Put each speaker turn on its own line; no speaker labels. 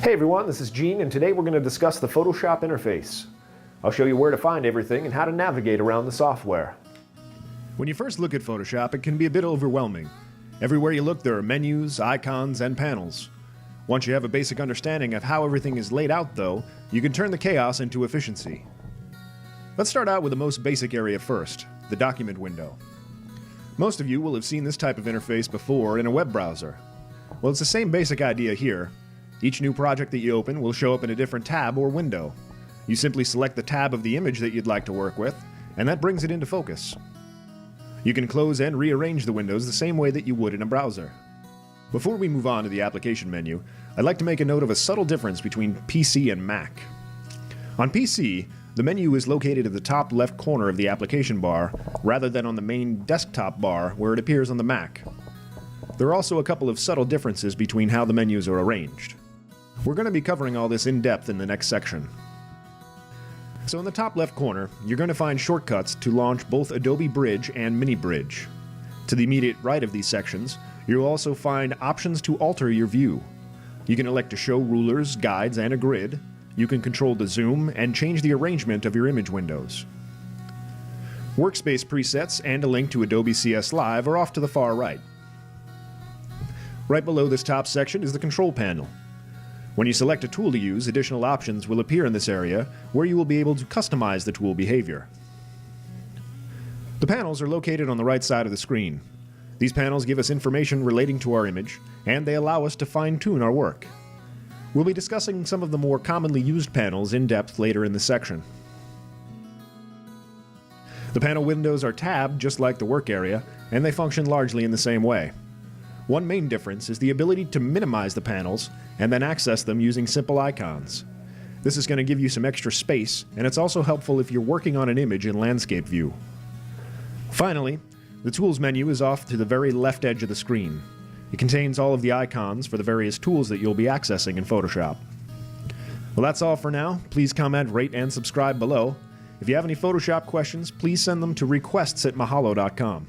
Hey everyone, this is Gene, and today we're going to discuss the Photoshop interface. I'll show you where to find everything and how to navigate around the software.
When you first look at Photoshop, it can be a bit overwhelming. Everywhere you look, there are menus, icons, and panels. Once you have a basic understanding of how everything is laid out, though, you can turn the chaos into efficiency. Let's start out with the most basic area first, the document window. Most of you will have seen this type of interface before in a web browser. Well, it's the same basic idea here. Each new project that you open will show up in a different tab or window. You simply select the tab of the image that you'd like to work with, and that brings it into focus. You can close and rearrange the windows the same way that you would in a browser. Before we move on to the application menu, I'd like to make a note of a subtle difference between PC and Mac. On PC, the menu is located at the top left corner of the application bar, rather than on the main desktop bar where it appears on the Mac. There are also a couple of subtle differences between how the menus are arranged. We're going to be covering all this in depth in the next section. So in the top left corner, you're going to find shortcuts to launch both Adobe Bridge and Mini Bridge. To the immediate right of these sections, you'll also find options to alter your view. You can elect to show rulers, guides, and a grid. You can control the zoom and change the arrangement of your image windows. Workspace presets and a link to Adobe CS Live are off to the far right. Right below this top section is the control panel. When you select a tool to use, additional options will appear in this area where you will be able to customize the tool behavior. The panels are located on the right side of the screen. These panels give us information relating to our image, and they allow us to fine-tune our work. We'll be discussing some of the more commonly used panels in depth later in this section. The panel windows are tabbed just like the work area, and they function largely in the same way. One main difference is the ability to minimize the panels and then access them using simple icons. This is going to give you some extra space, and it's also helpful if you're working on an image in landscape view. Finally, the Tools menu is off to the very left edge of the screen. It contains all of the icons for the various tools that you'll be accessing in Photoshop. Well, that's all for now. Please comment, rate, and subscribe below. If you have any Photoshop questions, please send them to requests@mahalo.com.